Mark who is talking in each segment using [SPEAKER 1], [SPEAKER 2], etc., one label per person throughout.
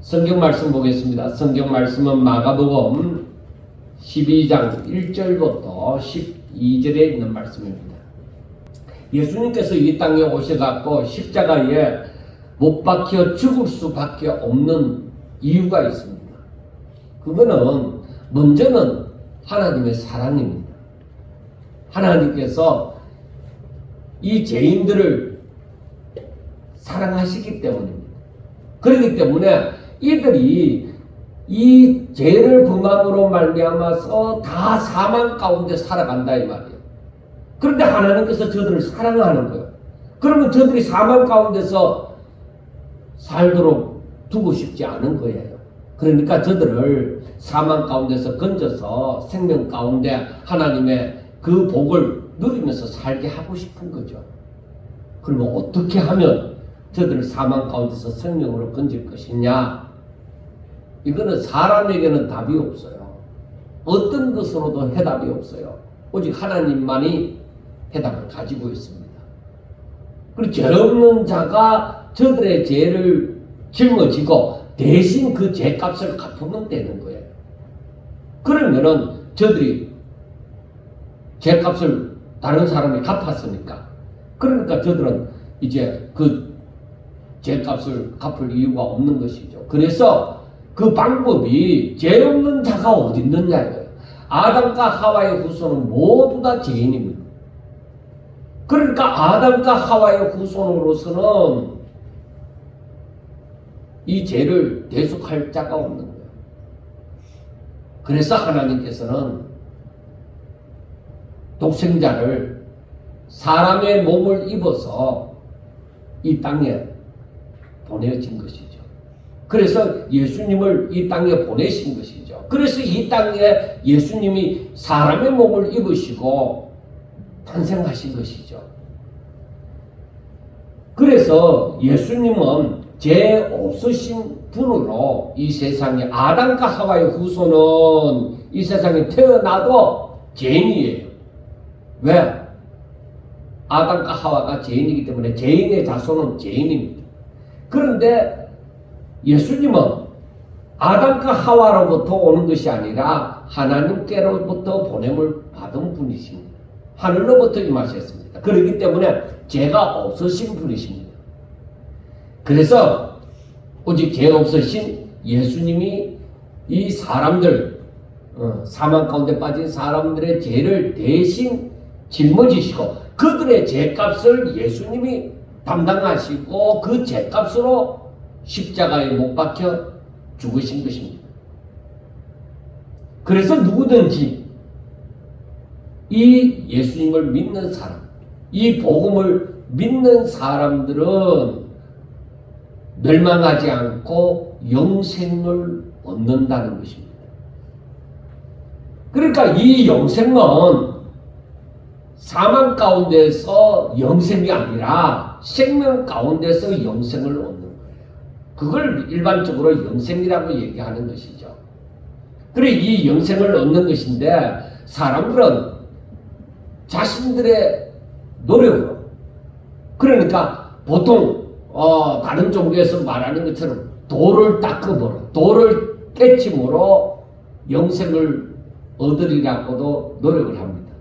[SPEAKER 1] 성경 말씀 보겠습니다. 성경 말씀은 마가복음 12장 1절부터 12절에 있는 말씀입니다. 예수님께서 이 땅에 오셔갖고 십자가에 못 박혀 죽을 수밖에 없는 이유가 있습니다. 그거는 먼저는 하나님의 사랑입니다. 하나님께서 이 죄인들을 사랑하시기 때문입니다. 그렇기 때문에 이들이 이 죄를 범함으로 말미암아서 다 사망 가운데 살아간다 이 말이에요. 그런데 하나님께서 저들을 사랑하는 거예요. 그러면 저들이 사망 가운데서 살도록 두고 싶지 않은 거예요. 그러니까 저들을 사망 가운데서 건져서 생명 가운데 하나님의 그 복을 누리면서 살게 하고 싶은 거죠. 그러면 어떻게 하면 저들을 사망 가운데서 생명으로 건질 것이냐? 이거는 사람에게는 답이 없어요. 어떤 것으로도 해답이 없어요. 오직 하나님만이 해답을 가지고 있습니다. 그리고 죄 없는 자가 저들의 죄를 짊어지고 대신 그 죄값을 갚으면 되는 거예요. 그러면은 저들이 죄값을 다른 사람이 갚았으니까, 그러니까 저들은 이제 그 죄값을 갚을 이유가 없는 것이죠. 그래서 그 방법이 죄 없는 자가 어디 있느냐 이거예요. 아담과 하와의 후손은 모두 다 죄인입니다. 그러니까 아담과 하와의 후손으로서는 이 죄를 대속할 자가 없는 거예요. 그래서 하나님께서는 독생자를 사람의 몸을 입어서 이 땅에 보내진 것이죠. 그래서 예수님을 이 땅에 보내신 것이죠. 그래서 이 땅에 예수님이 사람의 몸을 입으시고 탄생하신 것이죠. 그래서 예수님은 죄 없으신 분으로 이 세상에, 아담과 하와의 후손은 이 세상에 태어나도 죄인이에요. 왜? 아담과 하와가 죄인이기 때문에 죄인의 자손은 죄인입니다. 그런데 예수님은 아담과 하와로부터 오는 것이 아니라 하나님께로부터 보냄을 받은 분이십니다. 하늘로부터 임하셨습니다. 그렇기 때문에 죄가 없으신 분이십니다. 그래서 오직 죄 없으신 예수님이 이 사람들, 사망 가운데 빠진 사람들의 죄를 대신 짊어지시고 그들의 죄값을 예수님이 담당하시고 그 죄값으로 십자가에 못 박혀 죽으신 것입니다. 그래서 누구든지 이 예수님을 믿는 사람, 이 복음을 믿는 사람들은 멸망하지 않고 영생을 얻는다는 것입니다. 그러니까 이 영생은 사망 가운데서 영생이 아니라 생명 가운데서 영생을 얻는 거예요. 그걸 일반적으로 영생이라고 얘기하는 것이죠. 그래, 이 영생을 얻는 것인데 사람들은 자신들의 노력으로, 그러니까 보통 다른 종교에서 말하는 것처럼 돌을 닦음으로, 돌을 깨침으로 영생을 얻으리라고도 노력을 합니다.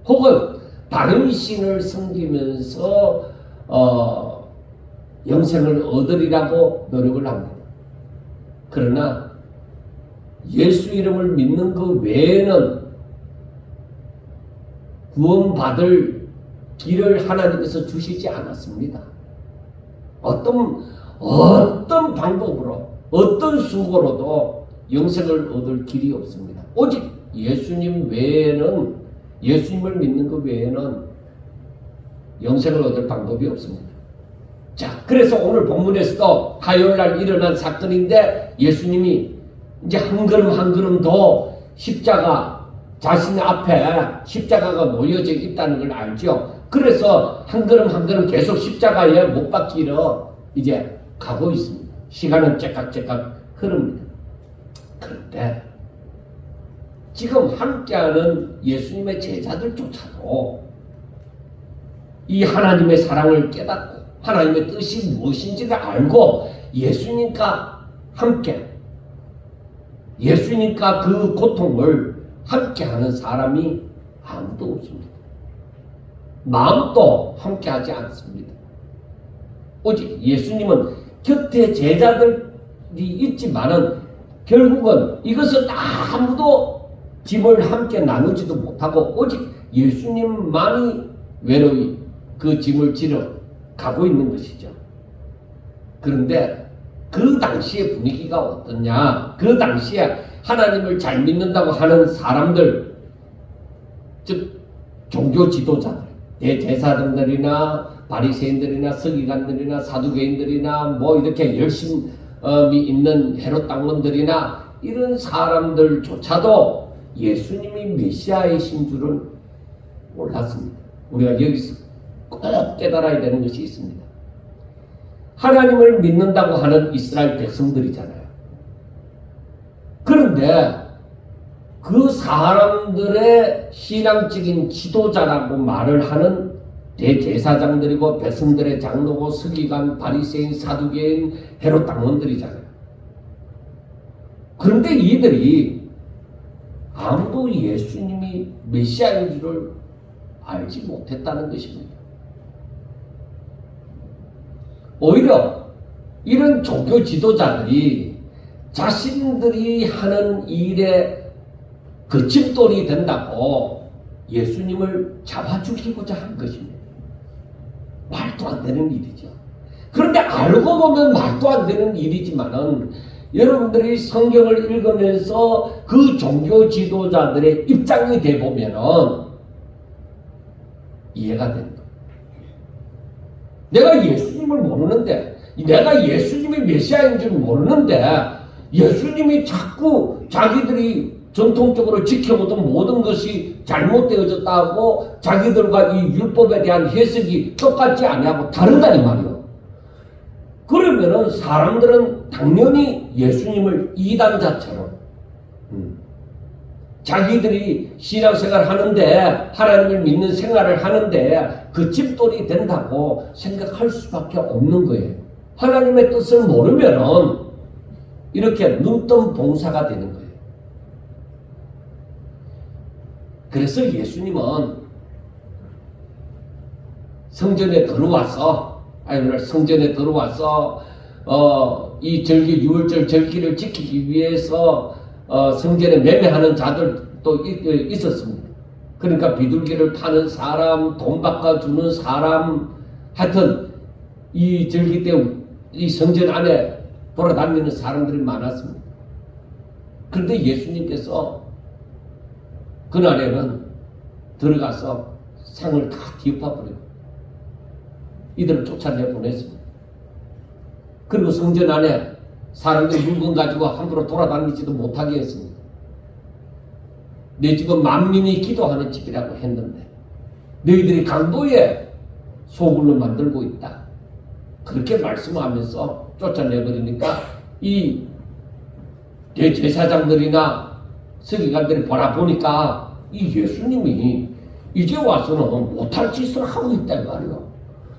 [SPEAKER 1] 혹은 다른 신을 섬기면서 영생을 얻으리라고 노력을 합니다. 그러나 예수 이름을 믿는 그 외에는 구원받을 길을 하나님께서 주시지 않았습니다. 어떤 방법으로, 어떤 수고로도 영생을 얻을 길이 없습니다. 오직 예수님 외에는, 예수님을 믿는 것 외에는 영생을 얻을 방법이 없습니다. 자, 그래서 오늘 본문에서도 화요일날 일어난 사건인데 예수님이 이제 한 걸음 한 걸음 더 십자가, 자신 앞에 십자가가 놓여져 있다는 걸 알죠. 그래서 한 걸음 한 걸음 계속 십자가에 못 박히러 이제 가고 있습니다. 시간은 째깍째깍 흐릅니다. 그런데 지금 함께하는 예수님의 제자들조차도 이 하나님의 사랑을 깨닫고 하나님의 뜻이 무엇인지를 알고 예수님과 함께 예수님과 그 고통을 함께 하는 사람이 아무도 없습니다. 마음도 함께 하지 않습니다. 오직 예수님은 곁에 제자들이 있지만은 결국은 이것을 아무도 짐을 함께 나누지도 못하고 오직 예수님만이 외로이 그 짐을 지러 가고 있는 것이죠. 그런데 그 당시의 분위기가 어떠냐? 그 당시에 하나님을 잘 믿는다고 하는 사람들, 즉 종교 지도자들, 대제사장들이나 바리새인들이나 서기관들이나 사두개인들이나 뭐 이렇게 열심히 있는 헤롯 당원들이나 이런 사람들조차도 예수님이 메시아이신 줄은 몰랐습니다. 우리가 여기서 꼭 깨달아야 되는 것이 있습니다. 하나님을 믿는다고 하는 이스라엘 백성들이잖아요. 그런데 그 사람들의 신앙적인 지도자라고 말을 하는 대제사장들이고 백성들의 장로고 서기관, 바리새인, 사두개인, 헤롯 당원들이잖아요. 그런데 이들이 아무도 예수님이 메시아인 줄을 알지 못했다는 것입니다. 오히려 이런 종교 지도자들이 자신들이 하는 일에 거침돌이 된다고 예수님을 잡아 죽이고자 한 것입니다. 말도 안 되는 일이죠. 그런데 알고 보면 말도 안 되는 일이지만은 여러분들이 성경을 읽으면서 그 종교 지도자들의 입장이 돼 보면은 이해가 됩니다. 내가 예수님을 모르는데, 내가 예수님이 메시아인 줄 모르는데 예수님이 자꾸 자기들이 전통적으로 지켜오던 모든 것이 잘못되어졌다고 자기들과 이 율법에 대한 해석이 똑같지 않냐고 다르다 이 말이요. 그러면은 사람들은 당연히 예수님을 이단자처럼 자기들이 신앙생활 하는데 하나님을 믿는 생활을 하는데 그 집돌이 된다고 생각할 수밖에 없는 거예요. 하나님의 뜻을 모르면은 이렇게 눈뜬 봉사가 되는 거예요. 그래서 예수님은 성전에 들어와서 이 절기 유월절 절기를 지키기 위해서 성전에 매매하는 자들도 있었습니다. 그러니까 비둘기를 파는 사람, 돈 바꿔주는 사람, 하여튼 이 절기 때 이 성전 안에 돌아다니는 사람들이 많았습니다. 그런데 예수님께서 그날에는 들어가서 상을 다 뒤엎어버리고 이들을 쫓아내 보냈습니다. 그리고 성전 안에 사람들이 물건 가지고 함부로 돌아다니지도 못하게 했습니다. 내 집은 만민이 기도하는 집이라고 했는데 너희들이 강도의 소굴로 만들고 있다. 그렇게 말씀하면서 쫓아내버리니까 이 대제사장들이나 서기관들이 보니까 이 예수님이 이제 와서는 못할 짓을 하고 있단 말이에요.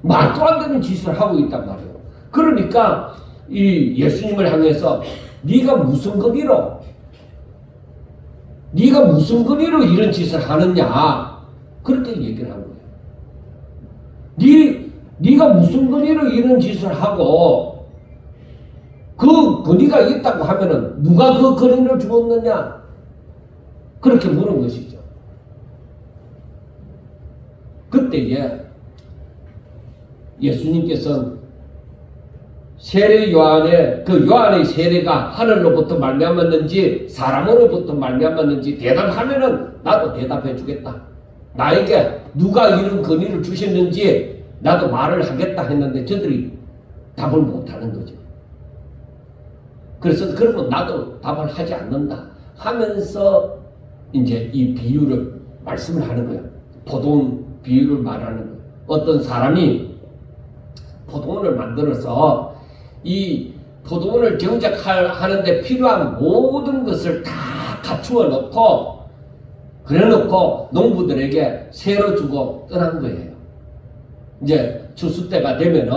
[SPEAKER 1] 말도 안 되는 짓을 하고 있단 말이에요. 그러니까 이 예수님을 향해서 네가 무슨 권위로 이런 짓을 하느냐 그렇게 얘기를 한 거예요. 네가 무슨 권위로 이런 짓을 하고 그 권위가 있다고 하면은 누가 그 권위를 주었느냐 그렇게 물은 것이죠. 그때에 예수님께서는 세례 요한의 그 요한의 세례가 하늘로부터 말미암았는지 사람으로부터 말미암았는지 대답하면은 나도 대답해 주겠다. 나에게 누가 이런 권위를 주셨는지 나도 말을 하겠다 했는데 저들이 답을 못하는 거죠. 그래서 그러면 나도 답을 하지 않는다 하면서 이제 이 비유를 말씀을 하는 거예요. 포도원 비유를 말하는 거예요. 어떤 사람이 포도원을 만들어서 이 포도원을 경작하는데 필요한 모든 것을 다 갖추어 놓고 그래 놓고 농부들에게 세로 주고 떠난 거예요. 이제 추수 때가 되면은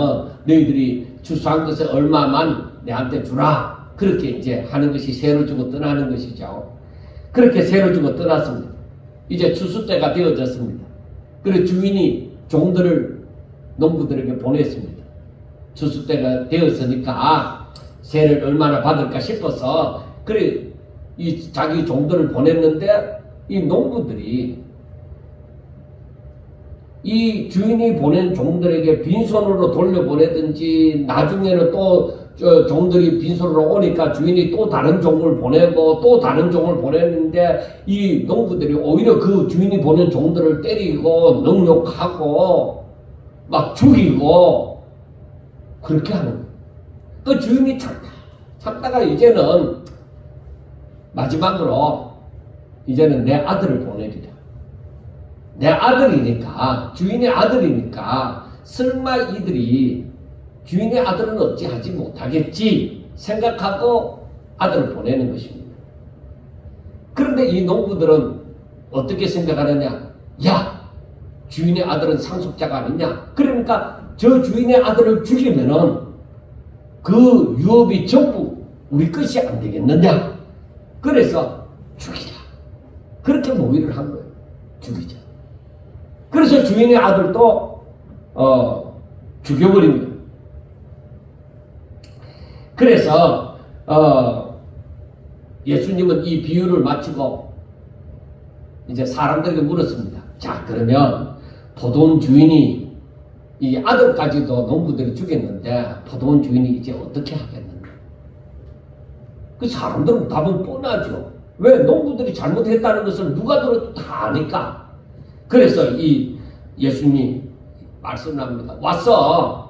[SPEAKER 1] 너희들이 추수한 것에 얼마만 내한테 주라. 그렇게 이제 하는 것이 새로 주고 떠나는 것이죠. 그렇게 새로 주고 떠났습니다. 이제 추수 때가 되어졌습니다. 그리고 주인이 종들을 농부들에게 보냈습니다. 추수 때가 되었으니까 세를 얼마나 받을까 싶어서 그래 이 자기 종들을 보냈는데 이 농부들이 이 주인이 보낸 종들에게 빈손으로 돌려보내든지 나중에는 또 종들이 빈손으로 오니까 주인이 또 다른 종을 보내고 또 다른 종을 보냈는데 이 농부들이 오히려 그 주인이 보낸 종들을 때리고 능욕하고 막 죽이고 그렇게 하는 거예요. 그 주인이 참다가 이제는 마지막으로 이제는 내 아들을 보내리라. 내 아들이니까 주인의 아들이니까 설마 이들이 주인의 아들은 어찌하지 못하겠지 생각하고 아들을 보내는 것입니다. 그런데 이 농부들은 어떻게 생각하느냐? 야, 주인의 아들은 상속자가 아니냐? 그러니까 저 주인의 아들을 죽이면은 그 유업이 전부 우리 것이 안 되겠느냐? 그래서 죽이자. 그렇게 모의를 한 거예요. 죽이자. 그래서 주인의 아들도 죽여버린 거예요. 그래서 예수님은 이 비유를 마치고 이제 사람들에게 물었습니다. 자, 그러면 포도원 주인이 이 아들까지도 농부들이 죽였는데 포도원 주인이 이제 어떻게 하겠는가? 그 사람들은 답은 뻔하죠. 왜? 농부들이 잘못했다는 것을 누가 들어도 다 아니까. 그래서 이 예수님이 말씀을 합니다. 와서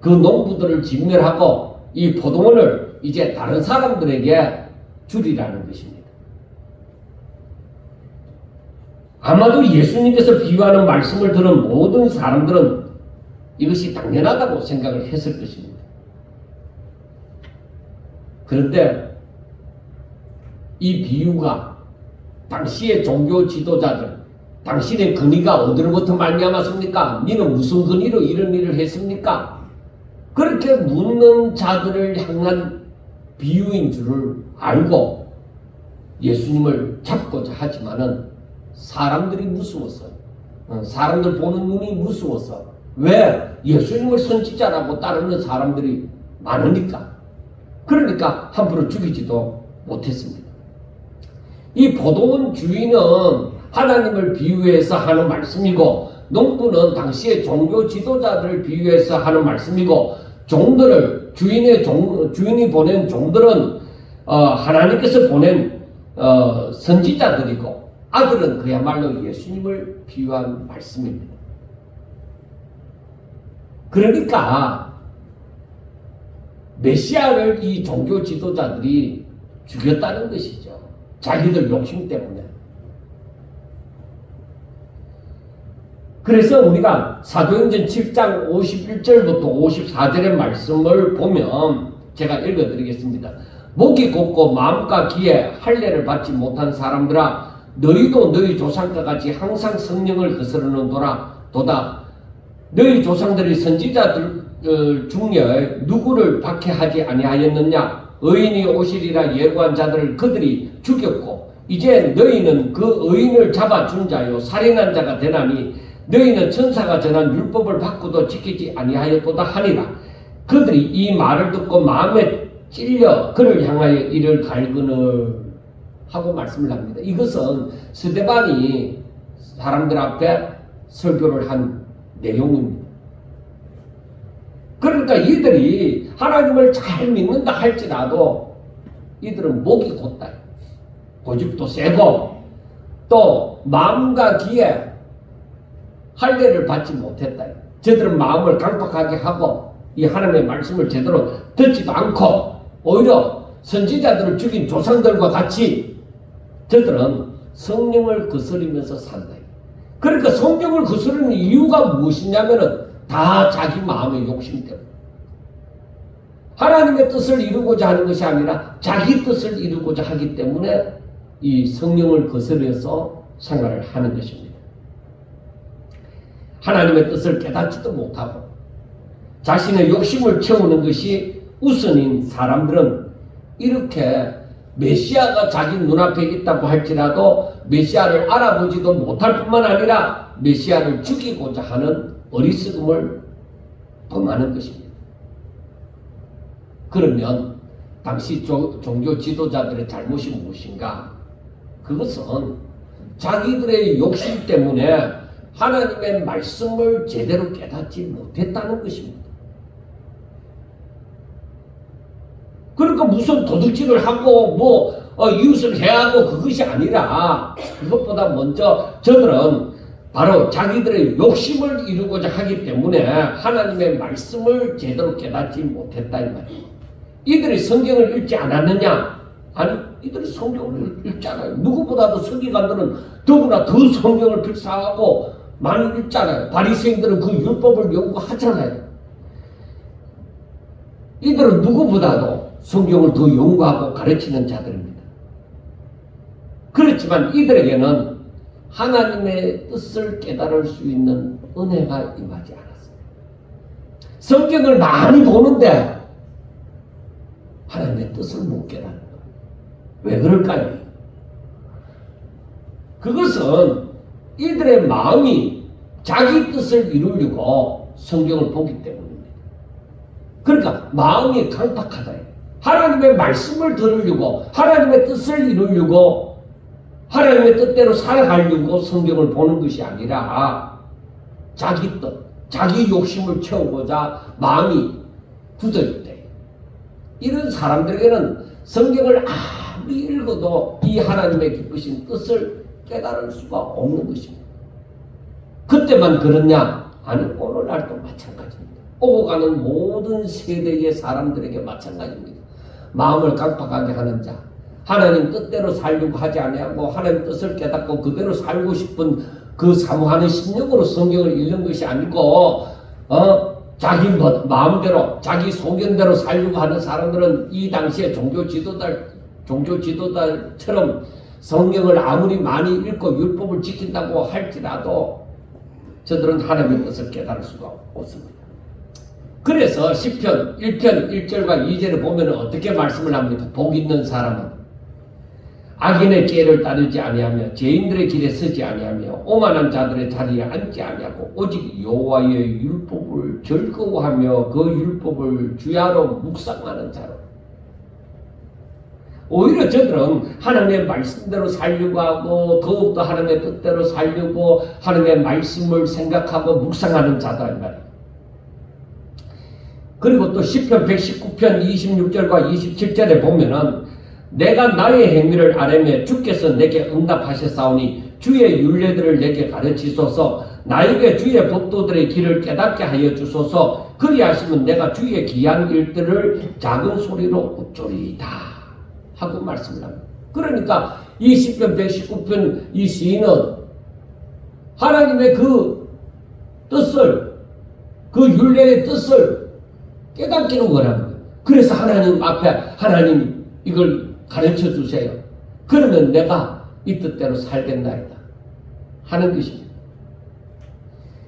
[SPEAKER 1] 그 농부들을 진멸하고 이 포도원을 이제 다른 사람들에게 주리라는 것입니다. 아마도 예수님께서 비유하는 말씀을 들은 모든 사람들은 이것이 당연하다고 생각을 했을 것입니다. 그런데 이 비유가 당시의 종교 지도자들, 당신의 근의가 어디로부터 말미암았습니까? 너는 무슨 근의로 이런 일을 했습니까? 그렇게 묻는 자들을 향한 비유인 줄을 알고 예수님을 잡고자 하지만은 사람들이 무서웠어요. 사람들 보는 눈이 무서웠어. 왜? 예수님을 선지자라고 따르는 사람들이 많으니까. 그러니까 함부로 죽이지도 못했습니다. 이 포도원 주인은 하나님을 비유해서 하는 말씀이고 농부는 당시의 종교 지도자들을 비유해서 하는 말씀이고 종들을 주인이 보낸 종들은 하나님께서 보낸 선지자들이고 아들은 그야말로 예수님을 비유한 말씀입니다. 그러니까 메시아를 이 종교 지도자들이 죽였다는 것이죠. 자기들 욕심 때문에. 그래서 우리가 사도행전 7장 51절부터 54절의 말씀을 보면 제가 읽어드리겠습니다. 목이 곱고 마음과 귀에 할례를 받지 못한 사람들아 너희도 너희 조상과 같이 항상 성령을 거스르는도다. 너희 조상들이 선지자들 중에 누구를 박해하지 아니하였느냐? 의인이 오시리라 예고한 자들을 그들이 죽였고 이제 너희는 그 의인을 잡아준 자요 살인한 자가 되나니 너희는 천사가 전한 율법을 받고도 지키지 아니하였도다 하니라. 그들이 이 말을 듣고 마음에 찔려 그를 향하여 이를 갈그늘 하고 말씀을 합니다. 이것은 스데반이 사람들 앞에 설교를 한 내용입니다. 그러니까 이들이 하나님을 잘 믿는다 할지라도 이들은 목이 곧다. 고집도 세고 또 마음과 귀에 할례를 받지 못했다. 저들은 마음을 강팍하게 하고 이 하나님의 말씀을 제대로 듣지도 않고 오히려 선지자들을 죽인 조상들과 같이 저들은 성령을 거스리면서 산다. 그러니까 성령을 거스르는 이유가 무엇이냐면은 다 자기 마음의 욕심 때문에. 하나님의 뜻을 이루고자 하는 것이 아니라 자기 뜻을 이루고자 하기 때문에 이 성령을 거스려서 생활을 하는 것입니다. 하나님의 뜻을 깨닫지도 못하고 자신의 욕심을 채우는 것이 우선인 사람들은 이렇게 메시아가 자기 눈앞에 있다고 할지라도 메시아를 알아보지도 못할 뿐만 아니라 메시아를 죽이고자 하는 어리석음을 범하는 것입니다. 그러면 당시 종교 지도자들의 잘못이 무엇인가? 그것은 자기들의 욕심 때문에 하나님의 말씀을 제대로 깨닫지 못했다는 것입니다. 그러니까 무슨 도둑질을 하고 이웃을 해하고 그것이 아니라 그것보다 먼저 저들은 바로 자기들의 욕심을 이루고자 하기 때문에 하나님의 말씀을 제대로 깨닫지 못했다 이 말이에요. 이들이 성경을 읽지 않았느냐? 아니, 이들이 성경을 읽잖아요. 누구보다도 서기관들은 더구나 더 성경을 필사하고 많이 읽잖아요. 바리새인들은 그 율법을 연구하잖아요. 이들은 누구보다도 성경을 더 연구하고 가르치는 자들입니다. 그렇지만 이들에게는 하나님의 뜻을 깨달을 수 있는 은혜가 임하지 않았습니다. 성경을 많이 보는데 하나님의 뜻을 못 깨닫는 거예요. 왜 그럴까요? 그것은 이들의 마음이 자기 뜻을 이루려고 성경을 보기 때문입니다. 그러니까 마음이 강팍하다. 하나님의 말씀을 들으려고 하나님의 뜻을 이루려고 하나님의 뜻대로 살아가려고 성경을 보는 것이 아니라 자기 뜻, 자기 욕심을 채우고자 마음이 굳어있대. 이런 사람들에게는 성경을 아무리 읽어도 이 하나님의 기쁘신 뜻을 깨달을 수가 없는 것입니다. 그때만 그렇냐? 아니, 오늘날도 마찬가지입니다. 오고 가는 모든 세대의 사람들에게 마찬가지입니다. 마음을 강팍하게 하는 자, 하나님 뜻대로 살려고 하지 아니하고 하나님 뜻을 깨닫고 그대로 살고 싶은 그 사모하는 심령으로 성경을 읽는 것이 아니고 자기 마음대로 자기 소견대로 살려고 하는 사람들은 이 당시에 종교 지도자처럼 성경을 아무리 많이 읽고 율법을 지킨다고 할지라도 저들은 하나님의 뜻을 깨달을 수가 없습니다. 그래서 시편 1편 1절과 2절을 보면 어떻게 말씀을 합니까? 복 있는 사람은 악인의 꾀를 따르지 아니하며 죄인들의 길에 서지 아니하며 오만한 자들의 자리에 앉지 아니하고 오직 여호와의 율법을 즐거워하며 그 율법을 주야로 묵상하는 자로. 오히려 저들은 하나님의 말씀대로 살려고 하고 더욱더 하나님의 뜻대로 살려고 하나님의 말씀을 생각하고 묵상하는 자다 이 말이에요. 그리고 또 시편 119편 26절과 27절에 보면은 내가 나의 행위를 아뢰며 주께서 내게 응답하셨사오니 주의 율례들을 내게 가르치소서. 나에게 주의 법도들의 길을 깨닫게 하여 주소서. 그리하시면 내가 주의 귀한 일들을 작은 소리로 웃소리이다 하고 말씀을 합니다. 그러니까 이 시편 119편 이 시인은 하나님의 그 뜻을, 그 율례의 뜻을 깨닫기를 원하는 거예요. 그래서 하나님 앞에 하나님 이걸 가르쳐 주세요. 그러면 내가 이 뜻대로 살겠나이다 하는 것입니다.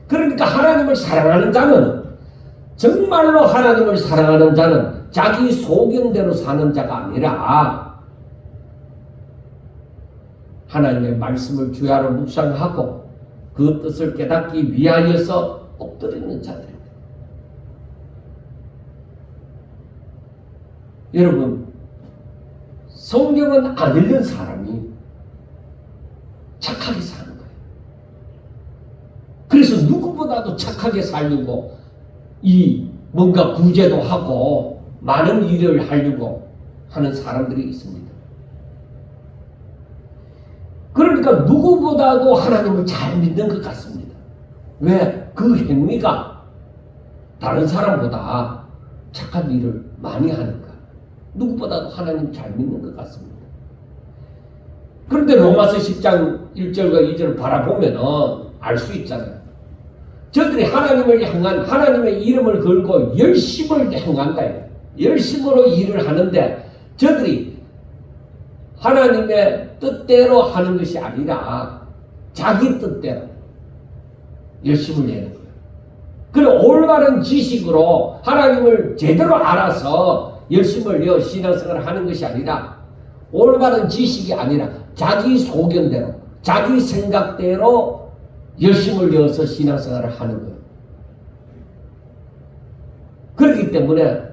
[SPEAKER 1] 그러니까 하나님을 사랑하는 자는, 정말로 하나님을 사랑하는 자는 자기 소견대로 사는 자가 아니라 하나님의 말씀을 주야로 묵상하고 그 뜻을 깨닫기 위하여서 엎드리는 자들입니다. 여러분, 성경은 안 읽는 사람이 착하게 사는 거예요. 그래서 누구보다도 착하게 살려고 뭔가 구제도 하고 많은 일을 하려고 하는 사람들이 있습니다. 그러니까 누구보다도 하나님을 잘 믿는 것 같습니다. 왜? 그 행위가 다른 사람보다 착한 일을 많이 하니까 누구보다도 하나님 잘 믿는 것 같습니다. 그런데 로마서 10장 1절과 2절을 바라보면 알 수 있잖아요. 저들이 하나님을 향한, 하나님의 이름을 걸고 열심을 행한다. 열심으로 일을 하는데 저들이 하나님의 뜻대로 하는 것이 아니라 자기 뜻대로 열심을 내는 거예요. 그리고 올바른 지식으로 하나님을 제대로 알아서 열심을 내어 신앙생활을 하는 것이 아니라 올바른 지식이 아니라 자기 소견대로 자기 생각대로 열심을 내어서 신앙생활을 하는 거예요. 그렇기 때문에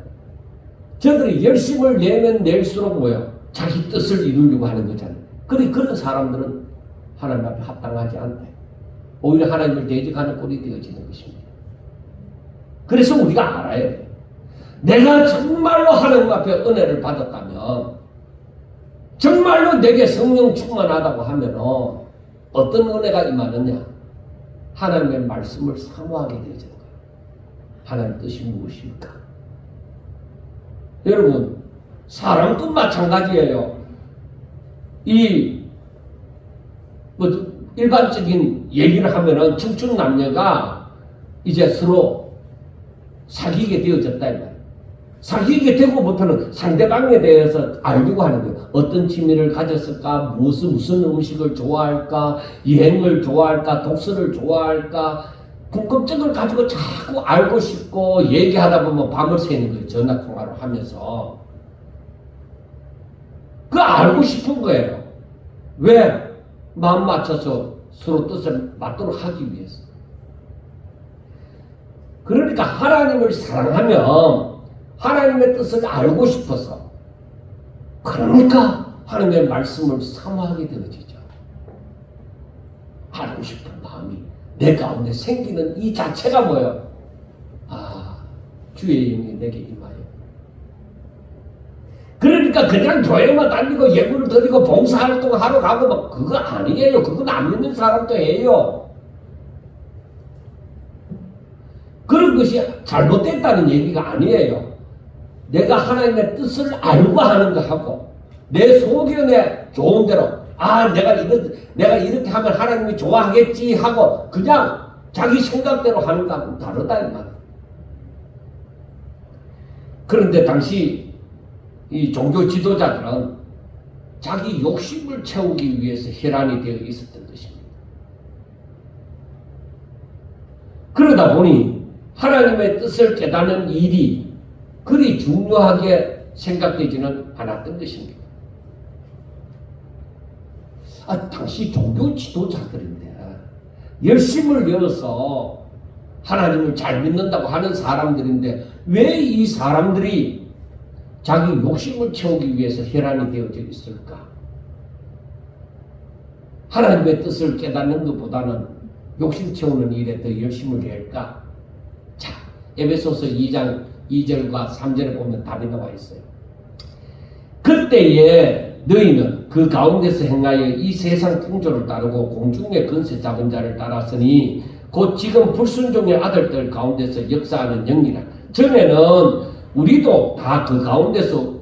[SPEAKER 1] 저들이 열심을 내면 낼수록 뭐예요? 자기 뜻을 이루려고 하는 거잖아요. 그런 사람들은 하나님 앞에 합당하지 않다. 오히려 하나님을 대적하는 꼴이 되어지는 것입니다. 그래서 우리가 알아야 돼요. 내가 정말로 하나님 앞에 은혜를 받았다면, 정말로 내게 성령 충만하다고 하면 어떤 은혜가 임하느냐? 하나님의 말씀을 사모하게 되어지는 거예요. 하나님 뜻이 무엇입니까? 여러분, 사람도 마찬가지예요. 일반적인 얘기를 하면은 청춘 남녀가 이제 서로 사귀게 되어졌다 이 말이에요. 사귀게 되고부터는 상대방에 대해서 알려고 하는 거예요. 어떤 취미를 가졌을까, 무슨 음식을 좋아할까, 여행을 좋아할까, 독서를 좋아할까, 궁금증을 가지고 자꾸 알고 싶고 얘기하다 보면 밤을 새는 거예요. 전화통화를 하면서. 그 알고 싶은 거예요. 왜? 마음 맞춰서 서로 뜻을 맞도록 하기 위해서. 그러니까 하나님을 사랑하면 하나님의 뜻을 알고 싶어서, 그러니까 하나님의 말씀을 사모하게 되어지죠. 알고 싶은 마음이 내 가운데 생기는 이 자체가 뭐예요? 주의 영이 내게 임하여. 그러니까 그냥 교회만 다니고 예물을 드리고 봉사활동을 하러 가고 막 그거 아니에요. 그건 안 믿는 사람도 해요. 그런 것이 잘못됐다는 얘기가 아니에요. 내가 하나님의 뜻을 알고 하는 거 하고 내 소견에 좋은 대로 내가 이렇게 하면 하나님이 좋아하겠지 하고 그냥 자기 생각대로 하는 거하고는 다르다 이 말이에요. 그런데 당시 이 종교 지도자들은 자기 욕심을 채우기 위해서 혈안이 되어 있었던 것입니다. 그러다 보니 하나님의 뜻을 깨닫는 일이 그리 중요하게 생각되지는 않았던 것입니다. 당시 종교 지도자들인데 열심을 내어서 하나님을 잘 믿는다고 하는 사람들인데 왜 이 사람들이 자기 욕심을 채우기 위해서 혈안이 되어져 있을까? 하나님의 뜻을 깨닫는 것보다는 욕심 채우는 일에 더 열심을 낼까? 자, 에베소서 2장 2절과 3절에 보면 답이 나와 있어요. 그때에 너희는 그 가운데서 행하여 이 세상 풍조를 따르고 공중의 권세 잡은 자를 따랐으니 곧 지금 불순종의 아들들 가운데서 역사하는 영이라. 전에는 우리도 다 그 가운데서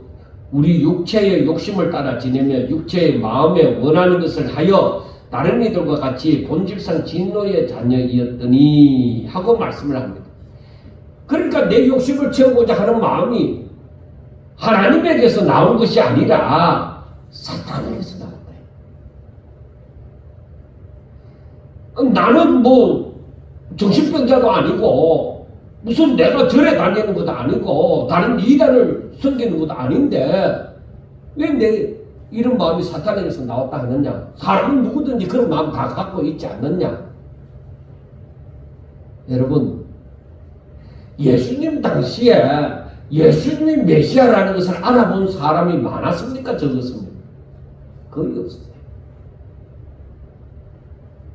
[SPEAKER 1] 우리 육체의 욕심을 따라 지내며 육체의 마음에 원하는 것을 하여 다른 이들과 같이 본질상 진노의 자녀이었더니 하고 말씀을 합니다. 그러니까 내 욕심을 채우고자 하는 마음이 하나님에게서 나온 것이 아니라 사탄에게서 나왔다. 나는 정신병자도 아니고 무슨 내가 절에 다니는 것도 아니고 다른 이단을 섬기는 것도 아닌데 왜 내 이런 마음이 사탄에게서 나왔다 하느냐? 사람은 누구든지 그런 마음 다 갖고 있지 않느냐? 여러분, 예수님 당시에 예수님이 메시아라는 것을 알아본 사람이 많았습니까? 적었습니까? 거의 없어요.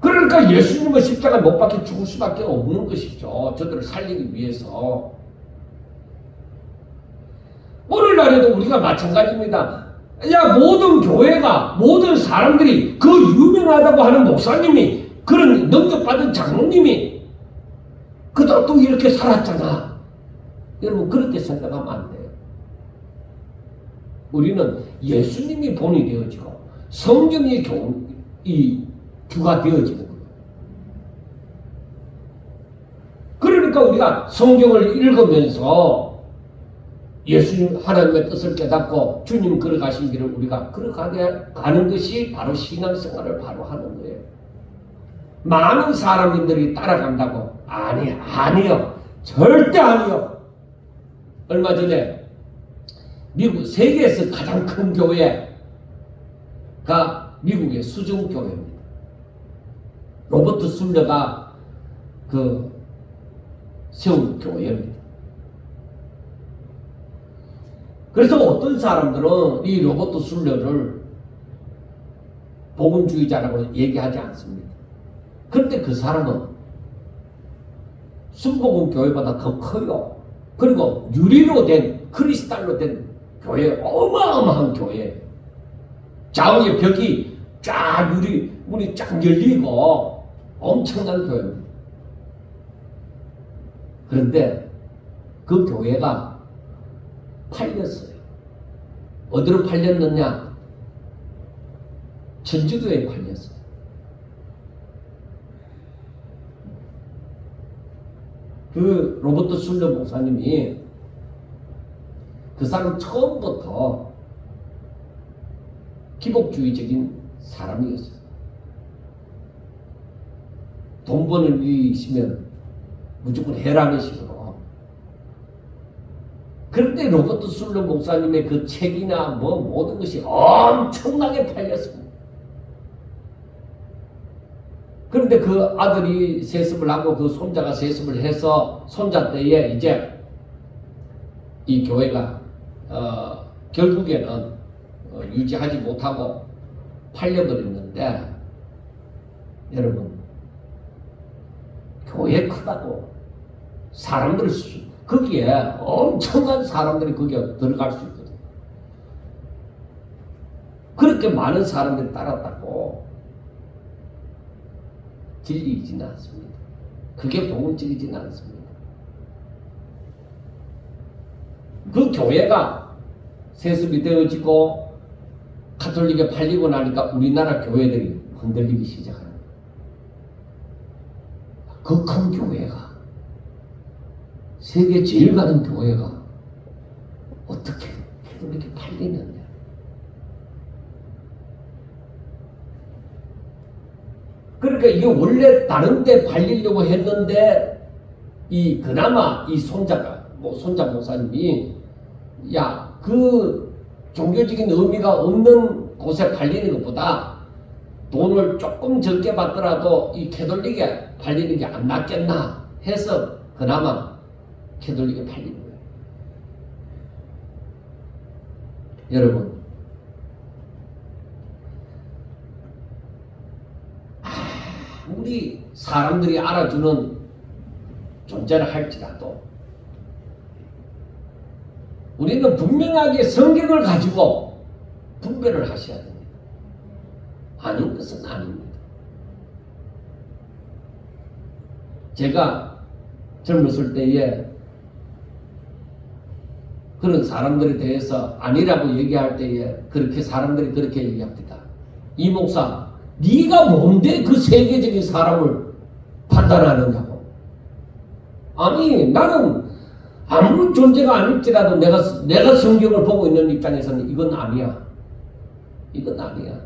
[SPEAKER 1] 그러니까 예수님은 십자가 못 박혀 죽을 수밖에 없는 것이죠. 저들을 살리기 위해서. 오늘날에도 우리가 마찬가지입니다. 모든 교회가, 모든 사람들이 그 유명하다고 하는 목사님이, 그런 능력받은 장로님이 그도 또 이렇게 살았잖아. 여러분, 그렇게 생각하면 안 돼요. 우리는 예수님이 본이 되어지고 성경이 주가 되어지는 거예요. 그러니까 우리가 성경을 읽으면서 예수님 하나님의 뜻을 깨닫고 주님 걸어가신 길을 우리가 걸어가게 가는 것이 바로 신앙생활을 바로 하는 거예요. 많은 사람들이 따라간다고? 아니요. 절대 아니요. 얼마 전에 미국 세계에서 가장 큰 교회가 미국의 수중교회입니다. 로버트 술러가 그 세운 교회입니다. 그래서 어떤 사람들은 이 로버트 술러를 복음주의자라고 얘기하지 않습니다. 그런데 그 사람은 순복음 교회보다 더 커요. 그리고 유리로 된, 크리스탈로 된 교회, 어마어마한 교회. 좌우의 벽이 쫙 문이 쫙 열리고 엄청난 교회입니다. 그런데 그 교회가 팔렸어요. 어디로 팔렸느냐? 천주교에 팔렸어요. 그 로버트 술러 목사님이 그 사람 처음부터 기복주의적인 사람이었어요. 돈 버는 일이 있으면 무조건 해라는 식으로. 그런데 로버트 술러 목사님의 그 책이나 뭐 모든 것이 엄청나게 팔렸습니다. 그런데 그 아들이 세습을 하고 그 손자가 세습을 해서 손자 때에 이제 이 교회가 결국에는 유지하지 못하고 팔려버렸는데, 여러분, 교회 크다고 사람들이 거기에 엄청난 사람들이 거기에 들어갈 수 있거든요. 그렇게 많은 사람들이 따랐다고 진리이지는 않습니다. 그게 복음적이지는 않습니다. 그 교회가 세습이 되어지고 가톨릭에 팔리고 나니까 우리나라 교회들이 흔들리기 시작합니다. 그 큰 교회가, 세계 제일 가는 교회가 어떻게 이렇게 팔리느냐. 그러니까 이게 원래 다른 데 팔리려고 했는데 그나마 이 손자 목사님이 그 종교적인 의미가 없는 곳에 팔리는 것보다 돈을 조금 적게 받더라도 이 캐톨릭에 팔리는 게 안 낫겠나 해서 그나마 캐톨릭에 팔리는 거예요. 여러분, 아무리 사람들이 알아주는 존재를 할지라도 우리는 분명하게 성경을 가지고 분별을 하셔야 됩니다. 아닌 것은 아닙니다. 제가 젊었을 때에 그런 사람들에 대해서 아니라고 얘기할 때에 그렇게 사람들이 그렇게 얘기합니다. 이 목사, 네가 뭔데 그 세계적인 사람을 판단하느냐고. 아니, 나는 아무런 존재가 아닐지라도 내가 성경을 보고 있는 입장에서는 이건 아니야. 이건 아니야.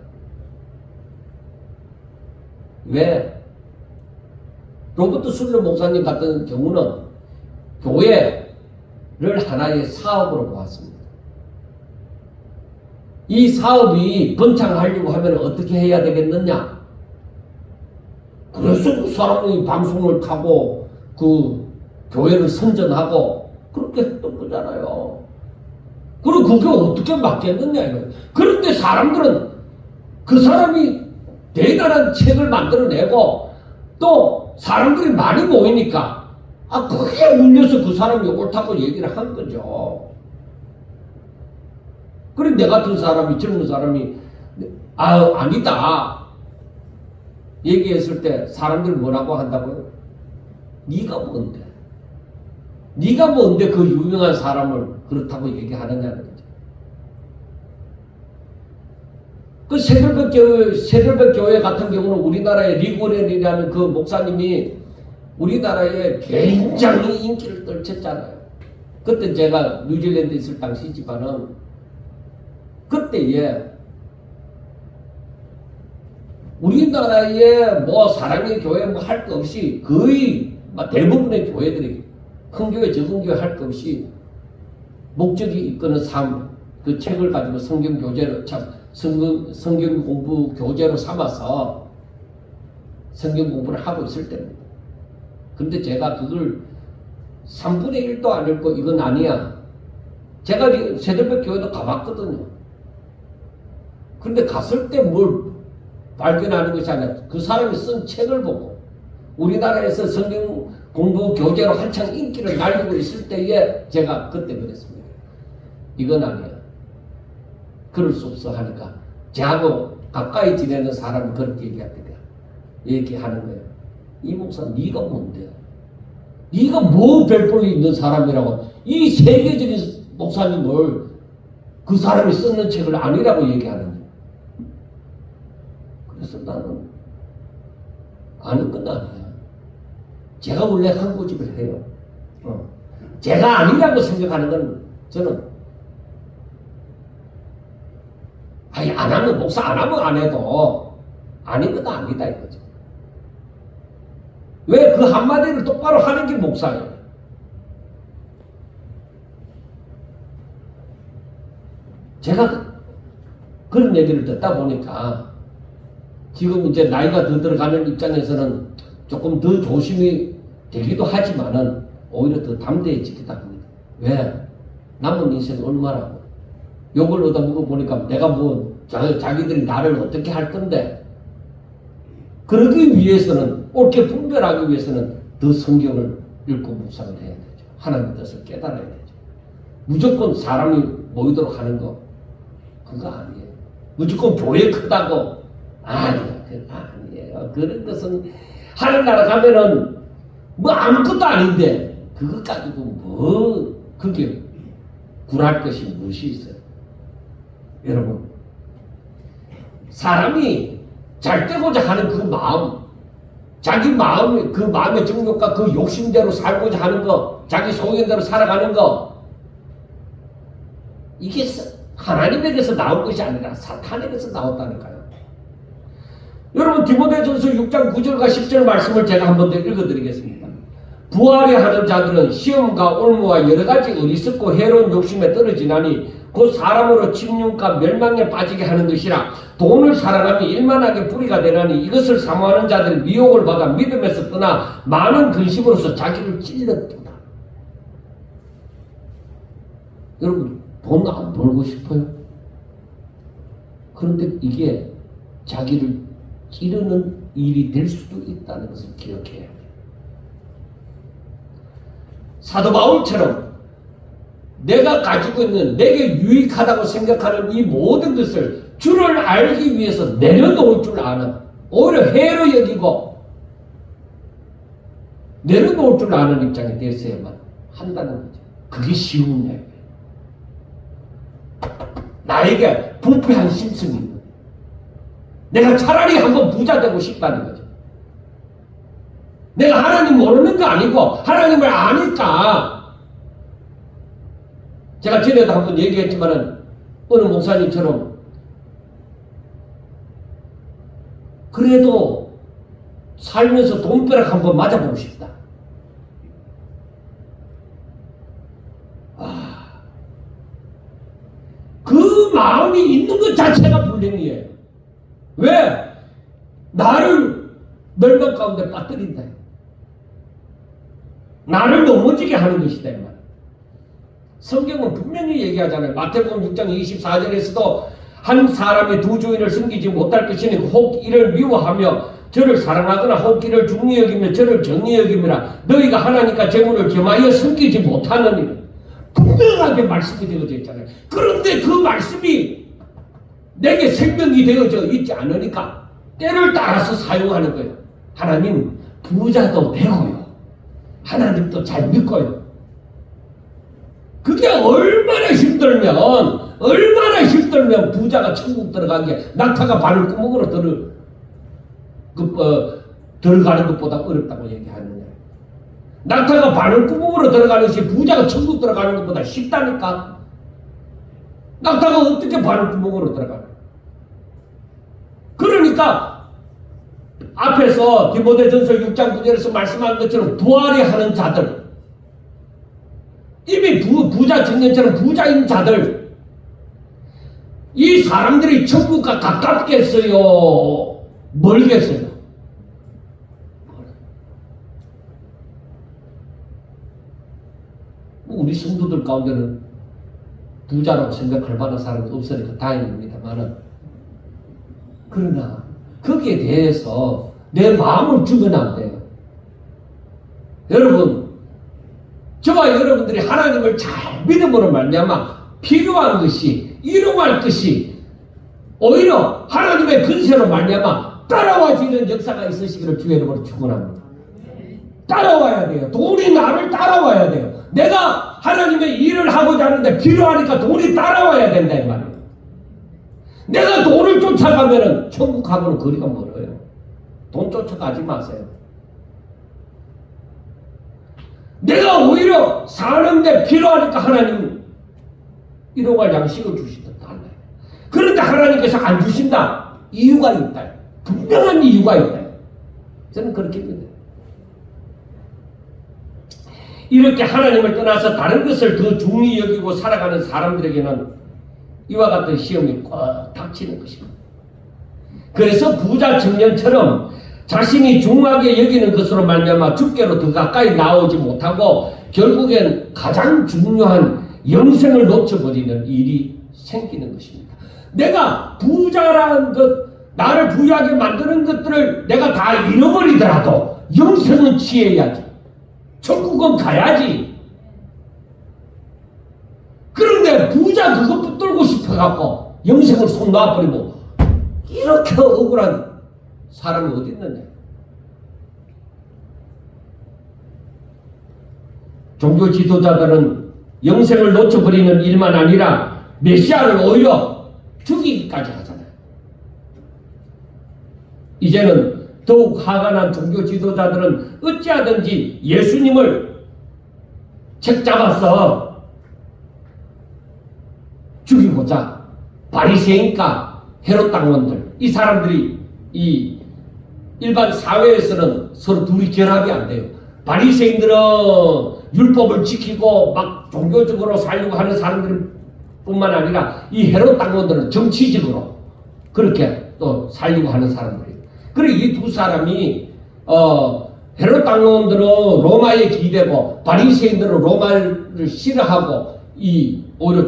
[SPEAKER 1] 왜? 로버트 술러 목사님 같은 경우는 교회를 하나의 사업으로 보았습니다. 이 사업이 번창하려고 하면 어떻게 해야 되겠느냐? 그래서 그 사람이 방송을 타고 그 교회를 선전하고 그렇게 했던 거잖아요. 그리고 그게 어떻게 맞겠느냐 이거예요. 그런데 사람들은 그 사람이 대단한 책을 만들어내고 또 사람들이 많이 모이니까 그게 울려서 그 사람이 옳다고 얘기를 한 거죠. 그래 내 같은 사람이, 젊은 사람이 아니다 얘기했을 때 사람들이 뭐라고 한다고요? 네가 뭔데? 네가 뭔데 그 유명한 사람을 그렇다고 얘기하느냐는 거죠. 그 새들벽 교회 같은 경우는 우리나라의 리고렐이라는 그 목사님이 우리나라에 굉장히 인기를 떨쳤잖아요. 그때 제가 뉴질랜드에 있을 당시지만은 그때에 우리나라에 뭐 사랑의 교회 뭐 할 거 없이 거의 대부분의 교회들이 큰 교회 적은 교회 할 거 없이 목적이 이끄는 삶 그 책을 가지고 성경 교재로 성경 공부 교재로 삼아서 성경 공부를 하고 있을 때입니다. 근데 제가 그걸 3분의 1도 안 읽고 이건 아니야. 제가 세대벽 교회도 가봤거든요. 근데 갔을 때 뭘 발견하는 것이 아니라 그 사람이 쓴 책을 보고 우리나라에서 성경 공부 교재로 한창 인기를 날리고 있을 때에 제가 그때 그랬습니다. 이건 아니야. 그럴 수 없어 하니까 저하고 가까이 지내는 사람이 그렇게 얘기하는 거예요. 이 목사 네가 뭔데요? 네가 뭐 별볼일 있는 사람이라고 이 세계적인 목사님을 그 사람이 쓰는 책을 아니라고 얘기하는 거예요. 그래서 나는 아는 건 아니야. 제가 원래 한 고집을 해요. 제가 아니라고 생각하는 건 저는 안 하면 목사 안 하면 안 해도 아닌 건 아니다 이거죠. 왜 그 한마디를 똑바로 하는 게 목사예요. 제가 그런 얘기를 듣다 보니까 지금 이제 나이가 더 들어가는 입장에서는 조금 더 조심이 되기도 하지만은 오히려 더 담대해지기도 합니다. 왜? 남은 인생 얼마라고? 욕을 얻어 물어보니까 내가 뭐 자기들이 나를 어떻게 할 건데 그러기 위해서는 옳게 분별하기 위해서는 더 성경을 읽고 묵상을 해야 되죠. 하나님의 뜻을 깨달아야 되죠. 무조건 사람이 모이도록 하는 거 그거 아니에요. 무조건 교회 크다고 아니에요. 그런 것은 하늘나라 가면은 뭐 아무것도 아닌데 그것 가지고 뭐 그게 굴할 것이 무엇이 있어요. 여러분 사람이 잘 되고자 하는 그 마음 자기 마음의 그 마음의 정욕과 그 욕심대로 살고자 하는 거 자기 소견대로 살아가는 거 이게 하나님에게서 나온 것이 아니라 사탄에게서 나왔다니까요. 여러분 디모데전서 6장 9절과 10절 말씀을 제가 한 번 더 읽어드리겠습니다. 부활이 하는 자들은 시험과 올무와 여러 가지 어리석고 해로운 욕심에 떨어지나니 곧 사람으로 침륜과 멸망에 빠지게 하는 것이라. 돈을 사랑하며 일만하게 불의가 되나니 이것을 사모하는 자들은 미혹을 받아 믿음에서 떠나 많은 근심으로서 자기를 찔렀도다. 여러분 돈 안 벌고 싶어요? 그런데 이게 자기를 찌르는 일이 될 수도 있다는 것을 기억해야 돼요. 사도 바울처럼 내가 가지고 있는 내게 유익하다고 생각하는 이 모든 것을 주를 알기 위해서 내려놓을 줄 아는 오히려 해로 여기고 내려놓을 줄 아는 입장이 됐어야만 한다는 거죠. 그게 쉬운 얘기예요. 나에게 부패한 심성이 있는 내가 차라리 한번 부자 되고 싶다는 거죠. 내가 하나님 모르는 거 아니고 하나님을 아니까 제가 전에도 한번 얘기했지만은 어느 목사님처럼 그래도 살면서 돈벼락 한번 맞아보고 싶다. 그 마음이 있는 것 자체가 불행이에요. 왜? 나를 멸망 가운데 빠뜨린다. 나를 넘어지게 하는 것이다. 성경은 분명히 얘기하잖아요. 마태복음 6장 24절에서도 한 사람이 두 주인을 섬기지 못할 것이니 혹 이를 미워하며 저를 사랑하거나 혹 이를 중히 여기며 저를 정히 여김이라. 너희가 하나님과 재물을 겸하여 섬기지 못하느니라. 분명하게 말씀이 되어져 있잖아요. 그런데 그 말씀이 내게 생명이 되어져 있지 않으니까 때를 따라서 사용하는 거예요. 하나님 부자도 되고요. 하나님도 잘 믿고요. 그게 얼마나 힘들면 부자가 천국 들어간 게 낙타가 바늘 구멍으로 들어가는 것보다 어렵다고 얘기하느냐. 낙타가 바늘 구멍으로 들어가는 것이 부자가 천국 들어가는 것보다 쉽다니까. 낙타가 어떻게 바늘 구멍으로 들어가나. 그러니까 앞에서 디모데전서 6장 9절에서 말씀한 것처럼 부활이 하는 자들 이미 부자 청년처럼 부자인 자들 이 사람들이 천국과 가깝겠어요? 멀겠어요? 우리 성도들 가운데는 부자라고 생각할 만한 사람이 없으니까 다행입니다만은, 그러나 거기에 대해서 내 마음을 주면 안 돼요. 여러분, 저와 여러분들이 하나님을 잘 믿음으로 말미암아 필요한 것이, 일용할 것이 오히려 하나님의 근세로 말미암아 따라와지는 역사가 있으시기를 주의 이름으로 축원합니다. 따라와야 돼요. 돈이 나를 따라와야 돼요. 내가 하나님의 일을 하고자 하는데 필요하니까 돈이 따라와야 된다 이 말이에요. 내가 돈을 쫓아가면은 천국하고는 거리가 멀어요. 돈 쫓아가지 마세요. 내가 오히려 사는데 필요하니까 하나님 일용할 양식을 주신다. 그런데 하나님께서 안 주신다. 이유가 있다. 분명한 이유가 있다. 저는 그렇게 믿어요. 이렇게 하나님을 떠나서 다른 것을 더 중히 여기고 살아가는 사람들에게는 이와 같은 시험이 꼭 닥치는 것입니다. 그래서 부자 청년처럼 자신이 중하게 여기는 것으로 말미암아 주께로 더 가까이 나오지 못하고 결국엔 가장 중요한 영생을 놓쳐버리는 일이 생기는 것입니다. 내가 부자라는 것, 나를 부유하게 만드는 것들을 내가 다 잃어버리더라도 영생은 취해야지. 천국은 가야지. 그런데 부자 그거 붙들고 싶어갖고 영생을 손 놔버리고 이렇게 억울한 사람이 어디 있느냐. 종교 지도자들은 영생을 놓쳐버리는 일만 아니라 메시아를 오히려 죽이기까지 하잖아요. 이제는 더욱 화가 난 종교 지도자들은 어찌하든지 예수님을 책 잡아서 죽이고자 바리새인과 헤롯 당원들, 이 사람들이 이 일반 사회에서는 서로 둘이 결합이 안 돼요. 바리새인들은 율법을 지키고 막 종교적으로 살려고 하는 사람들 뿐만 아니라 이 헤롯 당원들은 정치적으로 그렇게 또 살려고 하는 사람들이에요. 그리고 이 두 사람이 헤롯 당원들은 로마에 기대고 바리새인들은 로마를 싫어하고 이 오히려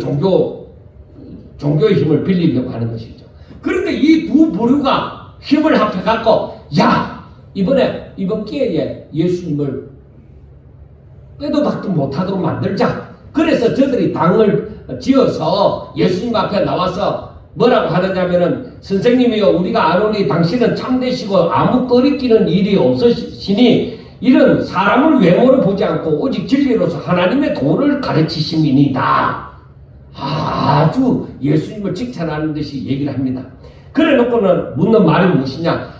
[SPEAKER 1] 종교의 힘을 빌리려고 하는 것이죠. 그런데 이 두 부류가 힘을 합해갖고 야 이번 기회에 예수님을 빼도 박도 못하도록 만들자. 그래서 저들이 당을 지어서 예수님 앞에 나와서 뭐라고 하느냐면은 선생님이요 우리가 아노니 당신은 참되시고 아무 꺼리끼는 일이 없으시니 이런 사람을 외모로 보지 않고 오직 진리로서 하나님의 도를 가르치심이니다. 아주 예수님을 칭찬하는 듯이 얘기를 합니다. 그래 놓고는 묻는 말이 무엇이냐.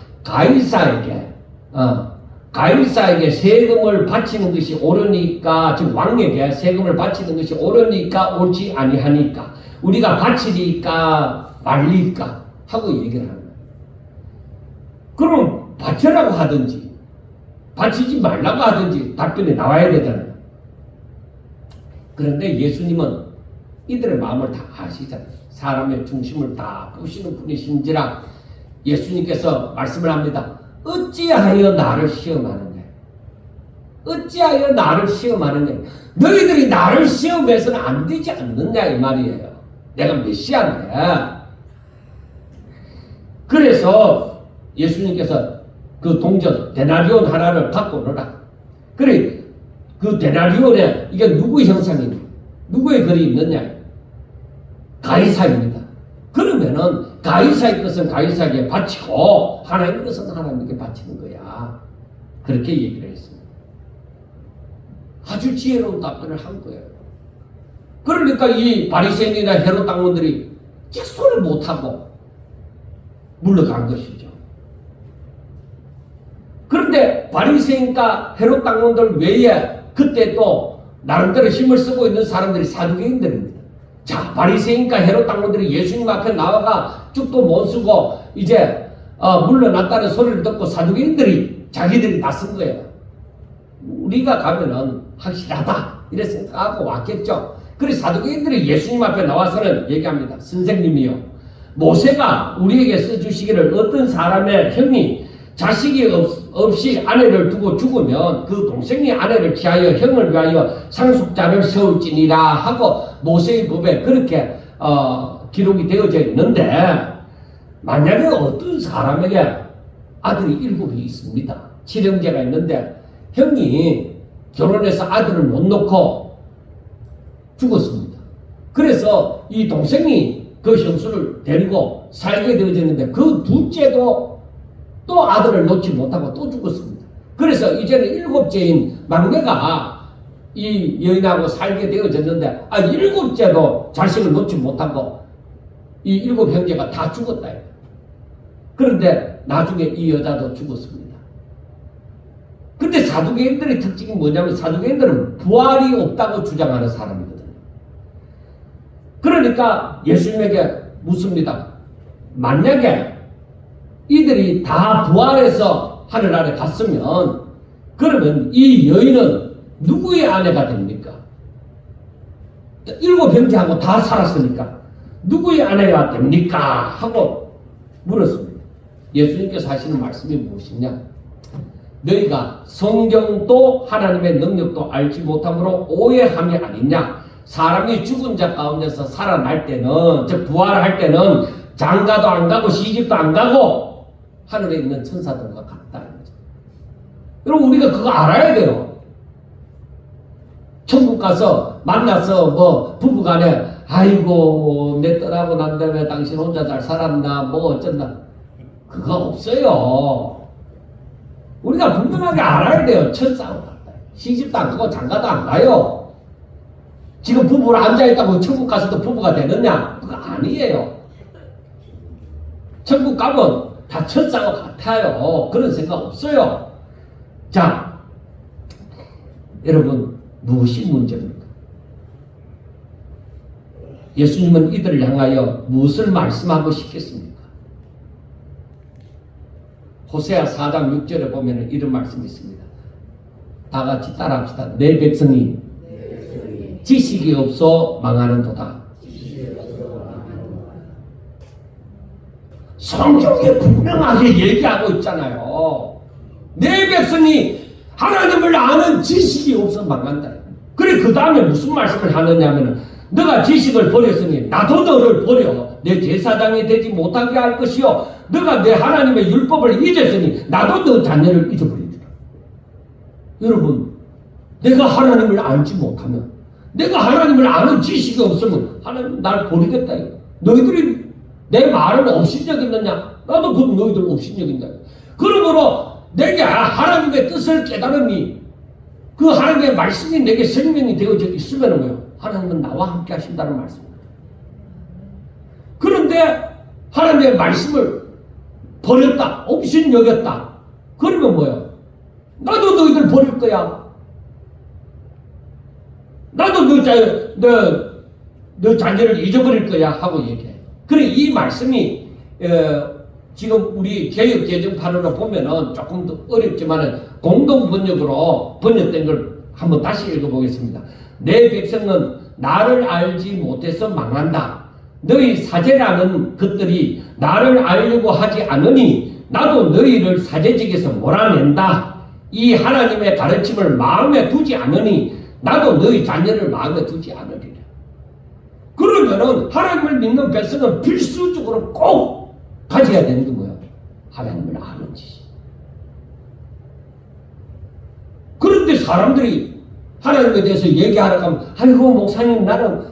[SPEAKER 1] 가이사에게 세금을 바치는 것이 옳으니까, 즉 왕에게 세금을 바치는 것이 옳으니까 옳지 아니하니까 우리가 바치리까 말리까 하고 얘기를 합니다. 그럼 바치라고 하든지 바치지 말라고 하든지 답변이 나와야 되잖아요. 그런데 예수님은 이들의 마음을 다 아시잖아요. 사람의 중심을 다 보시는 분이신지라 예수님께서 말씀을 합니다. 어찌하여 나를 시험하느냐. 어찌하여 나를 시험하느냐. 너희들이 나를 시험해서는 안 되지 않느냐 이 말이에요. 내가 메시아인데. 그래서 예수님께서 그 동전 데나리온 하나를 갖고 오너라. 그래 그 데나리온에 이게 누구의 형상이냐. 누구의 글이 있느냐. 가이사입니다. 그러면은 가이사의 것은 가이사에게 바치고 하나님의 것은 하나님께 바치는 거야. 그렇게 얘기를 했습니다. 아주 지혜로운 답변을 한 거예요. 그러니까 이 바리새인이나 헤롯 당원들이 직소를 못하고 물러간 것이죠. 그런데 바리새인과 헤롯 당원들 외에 그때 또 나름대로 힘을 쓰고 있는 사람들이 사두개인들입니다. 자, 바리새인과 헤롯 당원들이 예수님 앞에 나와가 쭉도 못 쓰고 이제 물러났다는 소리를 듣고 사두개인들이 자기들이 다 쓴 거예요. 우리가 가면은 확실하다 이래 생각하고 왔겠죠. 그래서 사두개인들이 예수님 앞에 나와서는 얘기합니다. 선생님이요, 모세가 우리에게 써주시기를 어떤 사람의 형이 자식이 없이 아내를 두고 죽으면 그 동생이 아내를 취하여 형을 위하여 상속자를 세울지니라 하고 모세의 법에 그렇게 기록이 되어져 있는데, 만약에 어떤 사람에게 아들이 7이 있습니다. 칠형제가 있는데 형이 결혼해서 아들을 못 놓고 죽었습니다. 그래서 이 동생이 그 형수를 데리고 살게 되어졌는데 그 둘째도 또 아들을 놓지 못하고 또 죽었습니다. 그래서 이제는 7째인 막내가 이 여인하고 살게 되어졌는데 7째도 자식을 놓지 못하고 이 7형제가 다 죽었다. 그런데 나중에 이 여자도 죽었습니다. 근데 사두개인들의 특징이 뭐냐면 사두개인들은 부활이 없다고 주장하는 사람이거든요. 그러니까 예수님에게 묻습니다. 만약에 이들이 다 부활해서 하늘 아래 갔으면 그러면 이 여인은 누구의 아내가 됩니까? 7형제하고 다 살았으니까 누구의 아내가 됩니까? 하고 물었습니다. 예수님께서 하시는 말씀이 무엇이냐? 너희가 성경도 하나님의 능력도 알지 못함으로 오해함이 아니냐? 사람이 죽은 자 가운데서 살아날 때는, 즉 부활할 때는 장가도 안 가고 시집도 안 가고 하늘에 있는 천사들과 같다는 거죠. 여러분, 우리가 그거 알아야 돼요. 천국 가서 만나서 뭐 부부간에 아이고 내 떠나고 난 다음에 당신 혼자 잘 살았나 뭐 어쩐다, 그거 없어요. 우리가 분명하게 알아야 돼요. 천사하고 같다. 시집도 안 가고 장가도 안 가요. 지금 부부로 앉아있다고 천국 가서도 부부가 되느냐? 그거 아니에요. 천국 가면 다 천사와 같아요. 그런 생각 없어요. 자, 여러분, 무엇이 문제입니까? 예수님은 이들을 향하여 무엇을 말씀하고 싶겠습니까? 호세아 4장 6절에 보면 이런 말씀이 있습니다. 다 같이 따라합시다. 내 백성이 지식이 없어 망하는도다. 성경에 분명하게 얘기하고 있잖아요. 내 백성이 하나님을 아는 지식이 없어 망한다. 그래, 그 다음에 무슨 말씀을 하느냐면은 너가 지식을 버렸으니 나도 너를 버려 내 제사장이 되지 못하게 할 것이요, 너가 내 하나님의 율법을 잊었으니 나도 너 자녀를 잊어버리리라. 여러분, 내가 하나님을 알지 못하면, 내가 하나님을 아는 지식이 없으면 하나님 날 버리겠다. 너희들이 내 말을 업신여겼느냐? 나도 그 너희들 업신여긴다. 그러므로 내게 하나님의 뜻을 깨달으니 그 하나님의 말씀이 내게 생명이 되어져 있으면 뭐요? 하나님은 나와 함께 하신다는 말씀입니다. 그런데 하나님의 말씀을 버렸다, 업신여겼다. 그러면 뭐요? 나도 너희들 버릴 거야. 나도 너 자녀를 잊어버릴 거야 하고 얘기해. 그래, 이 말씀이 지금 우리 개역 개정판으로 보면은 조금 더 어렵지만은 공동 번역으로 번역된 걸 한번 다시 읽어보겠습니다. 내 백성은 나를 알지 못해서 망한다. 너희 사제라는 것들이 나를 알려고 하지 않으니 나도 너희를 사제직에서 몰아낸다. 이 하나님의 가르침을 마음에 두지 않으니 나도 너희 자녀를 마음에 두지 않으리라. 그러면은 하나님을 믿는 백성은 필수적으로 꼭 가져야 되는 게 뭐야? 하나님을 아는 지식. 그런데 사람들이 하나님에 대해서 얘기하러 가면 아이고 목사님 나는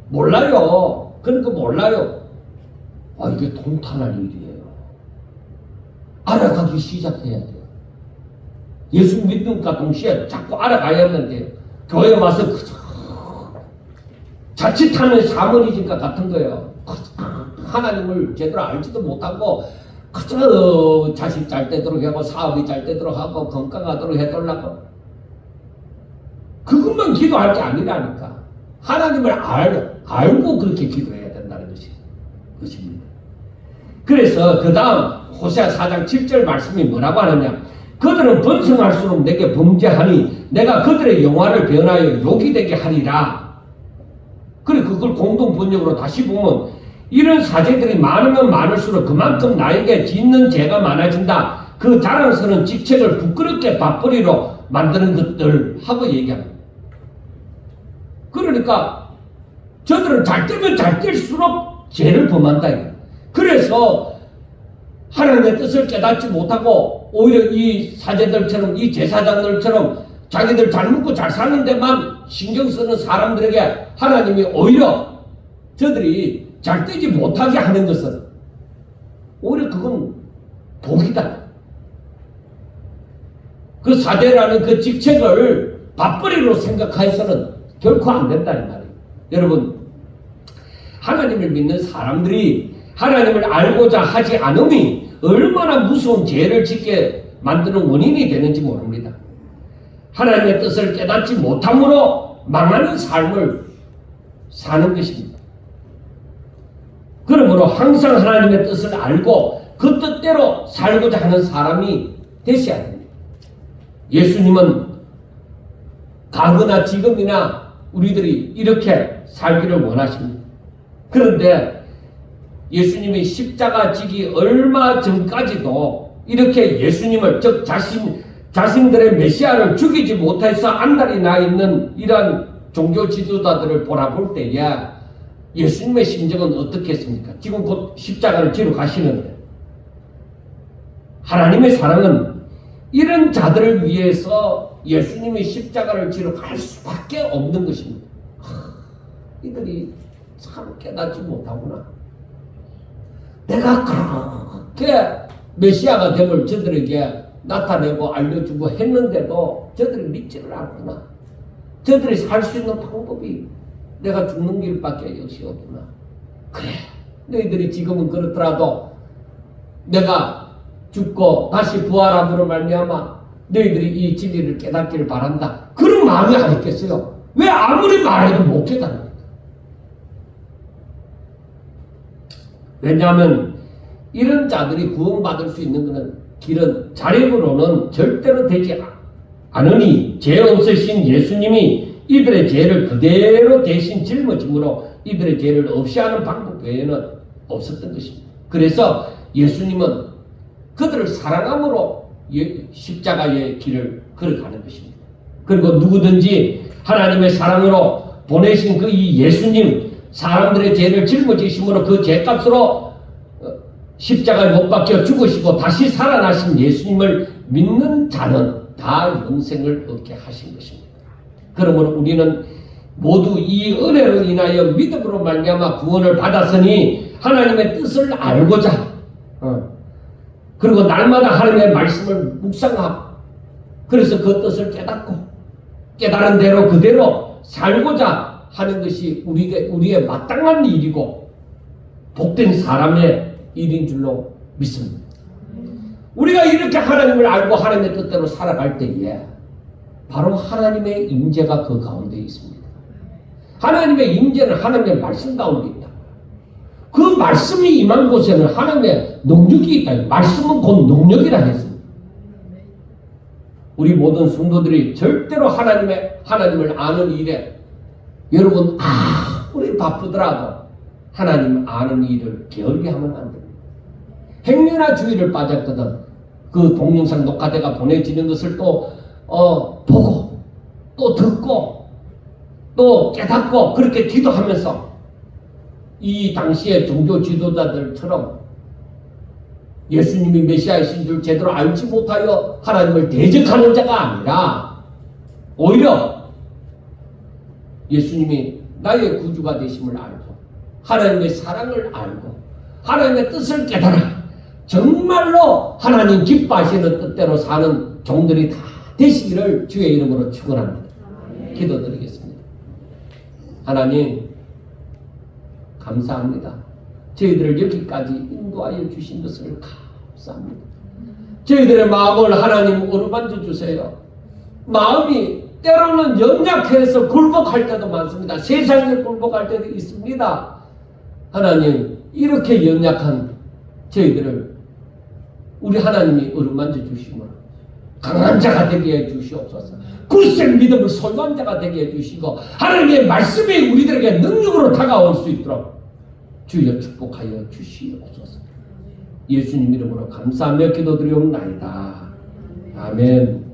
[SPEAKER 1] 몰라요. 그러니까 몰라요. 이게 통탄할 일이에요. 알아가기 시작해야 돼요. 예수 믿음과 동시에 자꾸 알아가야 하는데 교회 와서 자칫하면 사머리집과 같은 거예요. 하나님을 제대로 알지도 못하고 그저 자식 잘 되도록 하고 사업이 잘 되도록 하고 건강하도록 해달라고, 그것만 기도할 게 아니라니까. 하나님을 알고 그렇게 기도해야 된다는 것입니다. 그래서 그 다음 호세아 4장 7절 말씀이 뭐라고 하느냐? 그들은 번성할수록 내게 범죄하니 내가 그들의 영화를 변하여 욕이 되게 하리라. 그래, 그걸 공동 번역으로 다시 보면 이런 사제들이 많으면 많을수록 그만큼 나에게 짓는 죄가 많아진다. 그 자랑스러운 직책을 부끄럽게 밥벌이로 만드는 것들 하고 얘기합니다. 그러니까 저들은 잘 되면 잘 될수록 죄를 범한다. 그래서 하나님의 뜻을 깨닫지 못하고 오히려 이 사제들처럼 이 제사장들처럼 자기들 잘 먹고 잘 사는 데만 신경 쓰는 사람들에게 하나님이 오히려 저들이 잘 되지 못하게 하는 것은 오히려 그건 복이다. 그 사제라는 그 직책을 밥벌이로 생각해서는 결코 안 된다 이 말이에요. 여러분, 하나님을 믿는 사람들이 하나님을 알고자 하지 않음이 얼마나 무서운 죄를 짓게 만드는 원인이 되는지 모릅니다. 하나님의 뜻을 깨닫지 못함으로 망하는 삶을 사는 것입니다. 그러므로 항상 하나님의 뜻을 알고 그 뜻대로 살고자 하는 사람이 되셔야 됩니다. 예수님은 과거나 지금이나 우리들이 이렇게 살기를 원하십니다. 그런데 예수님이 십자가 지기 얼마 전까지도 이렇게 예수님을, 즉 자신들의 메시아를 죽이지 못해서 안달이 나 있는 이러한 종교 지도자들을 돌아볼 때에 예수님의 심정은 어떻겠습니까? 지금 곧 십자가를 지러 가시는데 하나님의 사랑은 이런 자들을 위해서 예수님이 십자가를 지러 갈 수밖에 없는 것입니다. 이들이 참 깨닫지 못하구나. 내가 그렇게 메시아가 됨을 저들에게 나타내고 알려주고 했는데도 저들이 믿지를 않구나. 저들이 살 수 있는 방법이 내가 죽는 길밖에 역시 없구나. 그래, 너희들이 지금은 그렇더라도 내가 죽고 다시 부활함으로 말미암아 너희들이 이 진리를 깨닫기를 바란다. 그런 마음이 안 있겠어요? 왜 아무리 말해도 못 깨닫습니까? 왜냐하면 이런 자들이 구원받을 수 있는 것은 길은 자력으로는 절대로 되지 않으니 죄 없으신 예수님이 이들의 죄를 그대로 대신 짊어짐으로 이들의 죄를 없이 하는 방법 외에는 없었던 것입니다. 그래서 예수님은 그들을 사랑함으로 십자가의 길을 걸어가는 것입니다. 그리고 누구든지 하나님의 사랑으로 보내신 그 이 예수님, 사람들의 죄를 짊어지심으로 그 죄값으로 십자가에 못 박혀 죽으시고 다시 살아나신 예수님을 믿는 자는 다 영생을 얻게 하신 것입니다. 그러므로 우리는 모두 이 은혜로 인하여 믿음으로 말미암아 구원을 받았으니 하나님의 뜻을 알고자 그리고 날마다 하나님의 말씀을 묵상하고 그래서 그 뜻을 깨닫고 깨달은 대로 그대로 살고자 하는 것이 우리의 마땅한 일이고 복된 사람의 일인 줄로 믿습니다. 우리가 이렇게 하나님을 알고 하나님의 뜻대로 살아갈 때에 바로 하나님의 임재가 그 가운데 있습니다. 하나님의 임재는 하나님의 말씀 가운데 있다. 그 말씀이 임한 곳에는 하나님의 능력이 있다. 말씀은 곧 능력이라 했습니다. 우리 모든 성도들이 절대로 하나님을 아는 일에 여러분 아무리 바쁘더라도 하나님 아는 일을 게을리 하면 안 됩니다. 행여나 주의를 빠졌거든 그 동영상 녹화대가 보내지는 것을 또 보고 또 듣고 또 깨닫고 그렇게 기도하면서 이 당시의 종교 지도자들처럼 예수님이 메시아이신 줄 제대로 알지 못하여 하나님을 대적하는 자가 아니라 오히려 예수님이 나의 구주가 되심을 알고 하나님의 사랑을 알고 하나님의 뜻을 깨달아 정말로 하나님 기뻐하시는 뜻대로 사는 종들이 다 되시기를 주의 이름으로 축원합니다. 기도드리겠습니다. 하나님 감사합니다. 저희들을 여기까지 인도하여 주신 것을 감사합니다. 저희들의 마음을 하나님 어루만져 주세요. 마음이 때로는 연약해서 굴복할 때도 많습니다. 세상에 굴복할 때도 있습니다. 하나님 이렇게 연약한 저희들을 우리 하나님이 어루만져 주시므로 강한 자가 되게 해 주시옵소서. 굳센 믿음을 소유한 자가 되게 해 주시고 하나님의 말씀이 우리들에게 능력으로 다가올 수 있도록 주여 축복하여 주시옵소서. 예수님 이름으로 감사하며 기도드리옵나이다. 아멘.